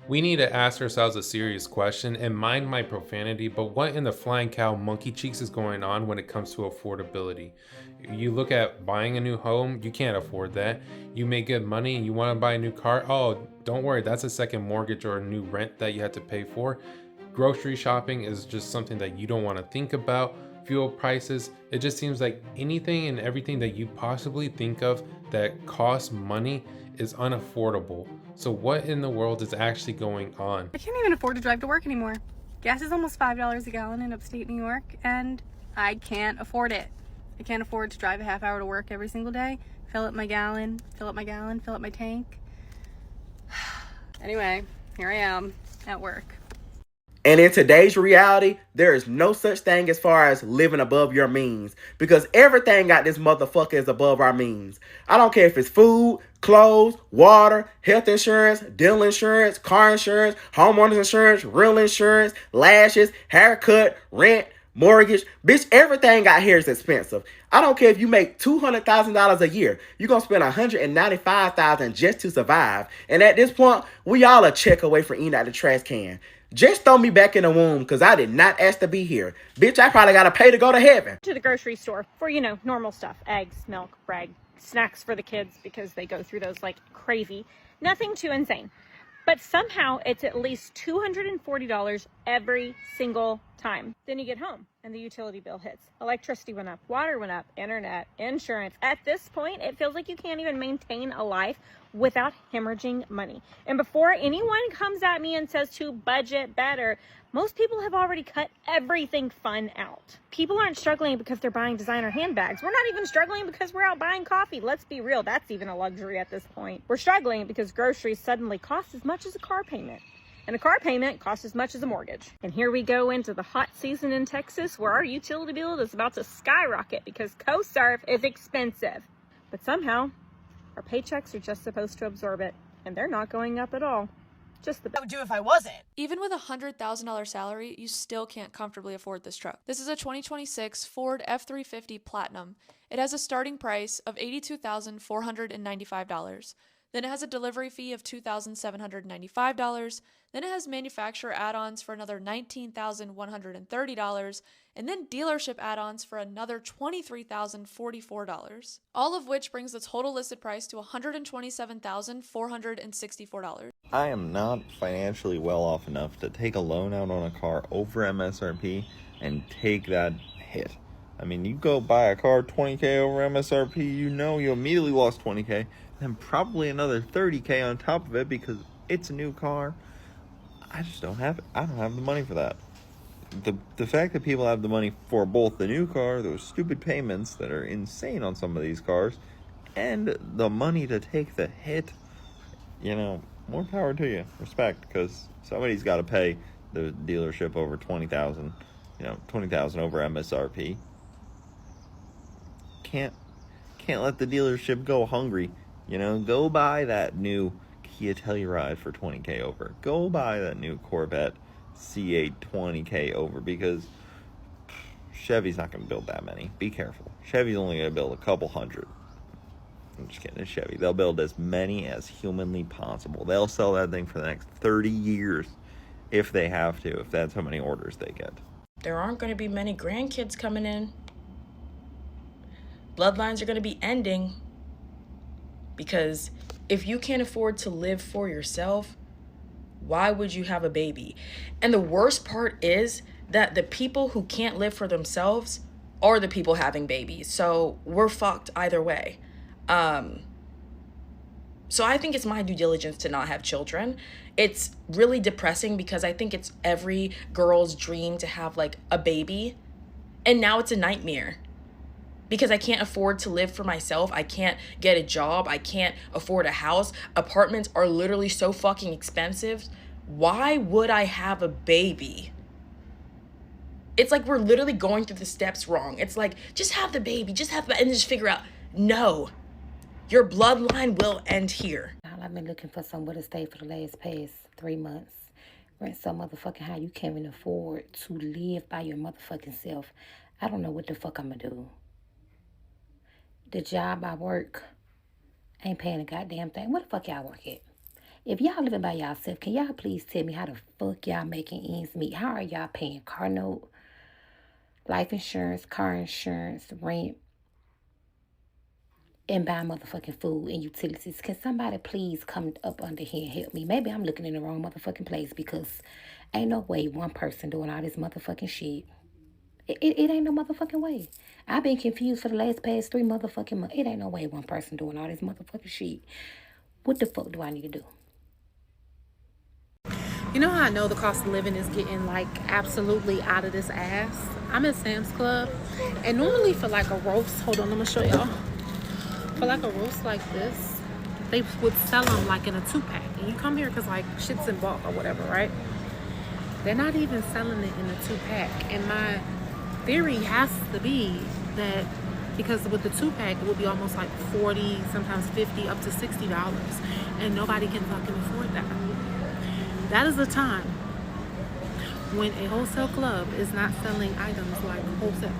We need to ask ourselves a serious question and mind my profanity, but what in the flying cow monkey cheeks is going on when it comes to affordability? You look at buying a new home, you can't afford that. You make good money, you want to buy a new car. Oh, don't worry, that's a second mortgage or a new rent that you have to pay for. Grocery shopping is just something that you don't want to think about. Fuel prices, it just seems like anything and everything that you possibly think of that costs money is unaffordable. So, what in the world is actually going on? I can't even afford to drive to work anymore. Gas is almost $5 a gallon in upstate New York, and I can't afford it. I can't afford to drive a half hour to work every single day, fill up my gallon, fill up my tank. Anyway, here I am at work. And in today's reality, there is no such thing as far as living above your means because everything got this motherfucker is above our means. I don't care if it's food, clothes, water, health insurance, dental insurance, car insurance, homeowners insurance, real insurance, lashes, haircut, rent, mortgage. Bitch, everything out here is expensive. I don't care if you make $200,000 a year. You're going to spend $195,000 just to survive. And at this point, we all a check away from eating out the trash can. Just throw me back in the womb because I did not ask to be here. Bitch, I probably got to pay to go to heaven. To the grocery store for, normal stuff. Eggs, milk, bread, snacks for the kids because they go through those like crazy. Nothing too insane. But somehow it's at least $240 every single time. Then you get home and the utility bill hits. Electricity went up, water went up, internet, insurance. At this point, it feels like you can't even maintain a life without hemorrhaging money. And before anyone comes at me and says to budget better, most people have already cut everything fun out. People aren't struggling because they're buying designer handbags. We're not even struggling because we're out buying coffee. Let's be real, that's even a luxury at this point. We're struggling because groceries suddenly cost as much as a car payment. And a car payment costs as much as a mortgage. And here we go into the hot season in Texas where our utility bill is about to skyrocket because co-serve is expensive. But somehow, our paychecks are just supposed to absorb it. And they're not going up at all. Just the I would do if I wasn't. Even with a $100,000 salary, you still can't comfortably afford this truck. This is a 2026 Ford F-350 Platinum. It has a starting price of $82,495. Then it has a delivery fee of $2,795. Then it has manufacturer add-ons for another $19,130. And then dealership add-ons for another $23,044. All of which brings the total listed price to $127,464. I am not financially well off enough to take a loan out on a car over MSRP and take that hit. I mean, you go buy a car 20K over MSRP, you immediately lost 20K, then probably another 30K on top of it because it's a new car. I just don't have it. I don't have the money for that. The fact that people have the money for both the new car, those stupid payments that are insane on some of these cars, and the money to take the hit, more power to you. Respect, because somebody's got to pay the dealership over $20,000, $20,000 over MSRP. Can't let the dealership go hungry. Go buy that new Kia Telluride for $20K over. Go buy that new Corvette C8 $20K over because Chevy's not going to build that many. Be careful. Chevy's only going to build a couple hundred. I'm just kidding. It's Chevy. They'll build as many as humanly possible. They'll sell that thing for the next 30 years if they have to, if that's how many orders they get. There aren't going to be many grandkids coming in. Bloodlines are going to be ending because if you can't afford to live for yourself, why would you have a baby? And the worst part is that the people who can't live for themselves are the people having babies. So we're fucked either way. So I think it's my due diligence to not have children. It's really depressing because I think it's every girl's dream to have like a baby. And now it's a nightmare because I can't afford to live for myself. I can't get a job. I can't afford a house. Apartments are literally so fucking expensive. Why would I have a baby? It's like we're literally going through the steps wrong. It's like, just have the baby, and just figure out, no, your bloodline will end here. I've been looking for somewhere to stay for the past 3 months. Rent so motherfucking high you can't even afford to live by your motherfucking self. I don't know what the fuck I'm gonna do. The job I work ain't paying a goddamn thing. Where the fuck y'all work at? If y'all living by yourself, can y'all please tell me how the fuck y'all making ends meet? How are y'all paying car note, life insurance, car insurance, rent, and buying motherfucking food and utilities? Can somebody please come up under here and help me? Maybe I'm looking in the wrong motherfucking place, because ain't no way one person doing all this motherfucking shit. It ain't no motherfucking way. I've been confused for the past 3 motherfucking months. It ain't no way one person doing all this motherfucking shit. What the fuck do I need to do? You know how I know the cost of living is getting like absolutely out of this ass? I'm at Sam's Club, and normally for like a roast, hold on, I'm gonna show y'all. For like a roast like this, they would sell them like in a 2-pack. And you come here because like shit's in bulk or whatever, right? They're not even selling it in a 2-pack. And my theory has to be that because with the 2-pack, it would be almost like 40, sometimes 50, up to $60. And nobody can fucking afford that. That is the time when a wholesale club is not selling items like wholesale.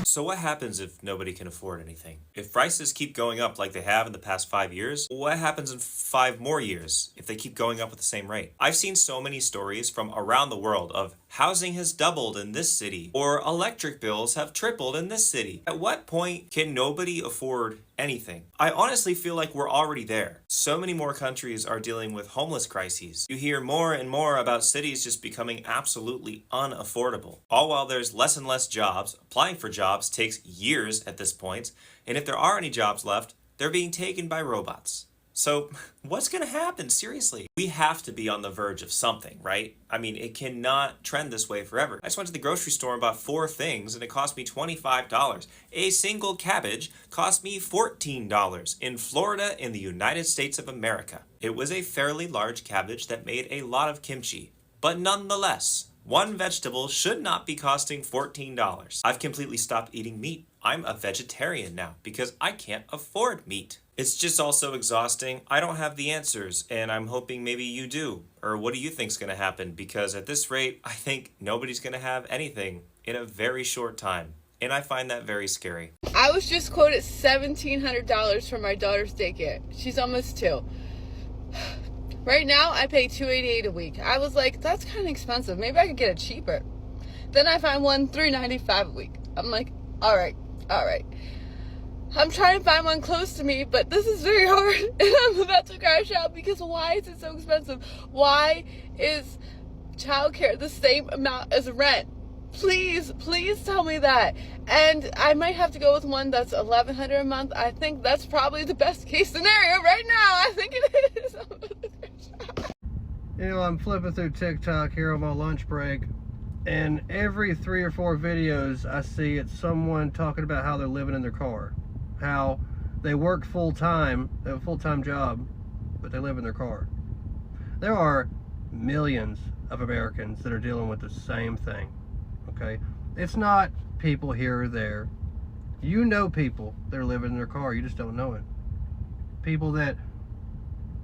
So what happens if nobody can afford anything? If prices keep going up like they have in the past 5 years, what happens in 5 more years if they keep going up at the same rate? I've seen so many stories from around the world of housing has doubled in this city, or electric bills have tripled in this city. At what point can nobody afford anything? I honestly feel like we're already there. So many more countries are dealing with homeless crises. You hear more and more about cities just becoming absolutely unaffordable. All while there's less and less jobs. Applying for jobs takes years at this point, and if there are any jobs left, they're being taken by robots. So what's going to happen? Seriously, we have to be on the verge of something, right? I mean, it cannot trend this way forever. I just went to the grocery store and bought 4 things and it cost me $25. A single cabbage cost me $14 in Florida in the United States of America. It was a fairly large cabbage that made a lot of kimchi, but nonetheless, one vegetable should not be costing $14. I've completely stopped eating meat. I'm a vegetarian now because I can't afford meat. It's just also exhausting. I don't have the answers, and I'm hoping maybe you do. Or what do you think's going to happen? Because at this rate, I think nobody's going to have anything in a very short time. And I find that very scary. I was just quoted $1,700 for my daughter's daycare. She's almost 2. Right now, I pay $288 a week. I was like, that's kind of expensive. Maybe I could get it cheaper. Then I find one $395 a week. I'm like, all right. I'm trying to find one close to me, but this is very hard. And I'm about to crash out because why is it so expensive? Why is childcare the same amount as rent? Please tell me that. And I might have to go with one that's $1,100 a month. I think that's probably the best case scenario right now. I think it is. You know, I'm flipping through TikTok here on my lunch break, and every 3 or 4 videos I see it's someone talking about how they're living in their car. How they work full-time, they have a full-time job, but they live in their car. There are millions of Americans that are dealing with the same thing, okay? It's not people here or there. You know people that are living in their car, you just don't know it. People that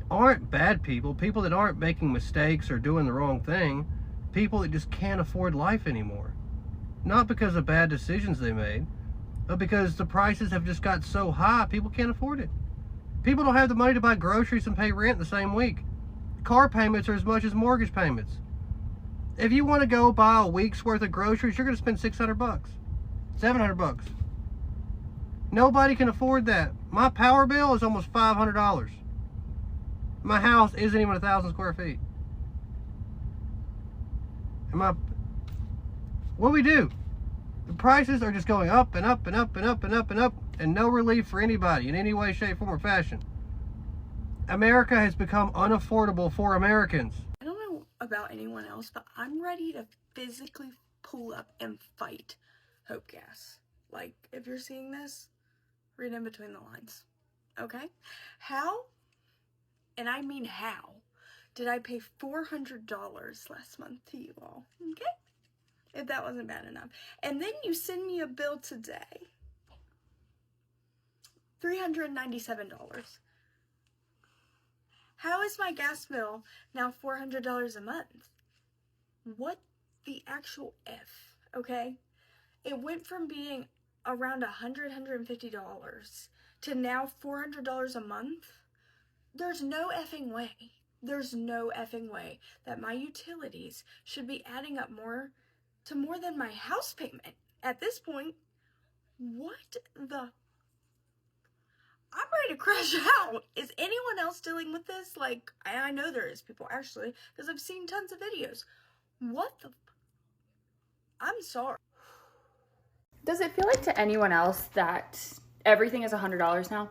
aren't bad people, people that aren't making mistakes or doing the wrong thing, people that just can't afford life anymore. Not because of bad decisions they made, but because the prices have just got so high, people can't afford it. People don't have the money to buy groceries and pay rent the same week. Car payments are as much as mortgage payments. If you want to go buy a week's worth of groceries, you're going to spend $600, $700. Nobody can afford that. My power bill is almost $500. My house isn't even 1,000 square feet. What do we do? The prices are just going up and up and up and up and up and up, and no relief for anybody in any way, shape, form, or fashion. America has become unaffordable for Americans. I don't know about anyone else, but I'm ready to physically pull up and fight Hope Gas. Like, if you're seeing this, read in between the lines, okay? How, and I mean how, did I pay $400 last month to you all, okay? If that wasn't bad enough. And then you send me a bill today, $397. How is my gas bill now $400 a month? What the actual F, okay? It went from being around $150 to now $400 a month. There's no effing way. There's no effing way that my utilities should be adding up more than my house payment. At this point, what the... I'm ready to crash out. Is anyone else dealing with this? Like, I know there is people, actually, because I've seen tons of videos. What the... I'm sorry. Does it feel like to anyone else that everything is $100 now?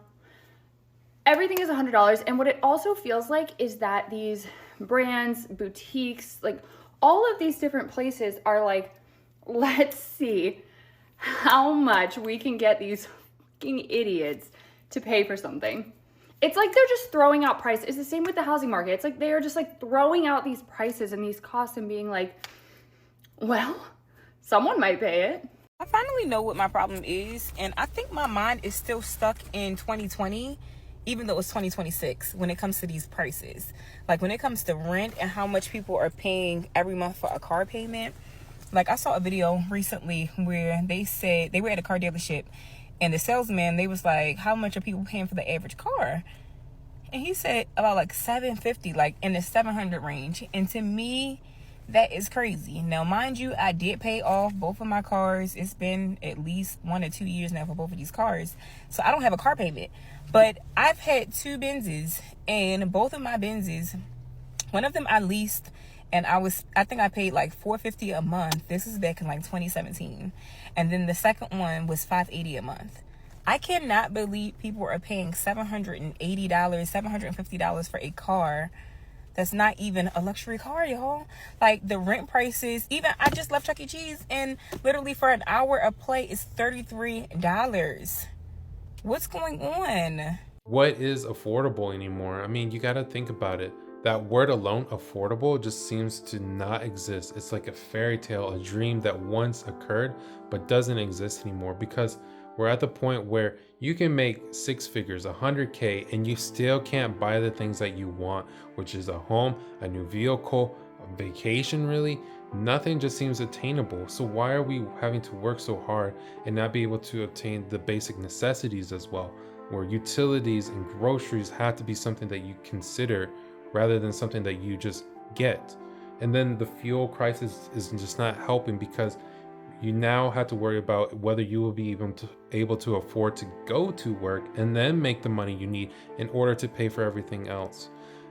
Everything is $100, and what it also feels like is that these brands, boutiques, like all of these different places are like, let's see how much we can get these fucking idiots to pay for something. It's like they're just throwing out prices. It's the same with the housing market. It's like they're just like throwing out these prices and these costs and being like, well, someone might pay it. I finally know what my problem is, and I think my mind is still stuck in 2020, even though it's 2026 when it comes to these prices. Like when it comes to rent and how much people are paying every month for a car payment. Like I saw a video recently where they said they were at a car dealership and the salesman, they was like, how much are people paying for the average car? And he said about like $750, like in the $700 range. And to me, that is crazy. Now, mind you, I did pay off both of my cars. It's been at least 1 or 2 years now for both of these cars. So I don't have a car payment. But I've had 2 Benzes, and both of my Benzes, one of them I leased, and I think I paid like $450 a month. This is back in like 2017. And then the second one was $580 a month. I cannot believe people are paying $780, $750 for a car that's not even a luxury car, y'all. Like the rent prices, even I just left Chuck E. Cheese and literally for an hour of play is $33. What's going on? What is affordable anymore? I mean, you gotta think about it. That word alone, affordable, just seems to not exist. It's like a fairy tale, a dream that once occurred but doesn't exist anymore, because we're at the point where you can make 6 figures, 100K, and you still can't buy the things that you want, which is a home, a new vehicle, a vacation. Really, nothing just seems attainable. So why are we having to work so hard and not be able to obtain the basic necessities as well, where utilities and groceries have to be something that you consider rather than something that you just get? And then the fuel crisis is just not helping, because you now have to worry about whether you will be even able to afford to go to work and then make the money you need in order to pay for everything else.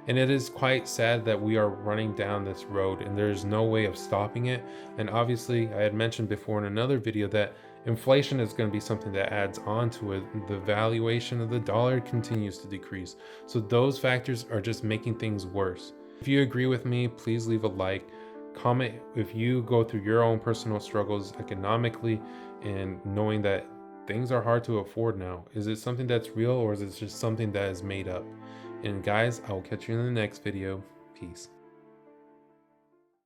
And it is quite sad that we are running down this road and there's no way of stopping it. And obviously, I had mentioned before in another video that inflation is going to be something that adds on to it. The valuation of the dollar continues to decrease. So those factors are just making things worse. If you agree with me, please leave a like. Comment if you go through your own personal struggles economically and knowing that things are hard to afford now. Is it something that's real, or is it just something that is made up? And guys, I will catch you in the next video. Peace.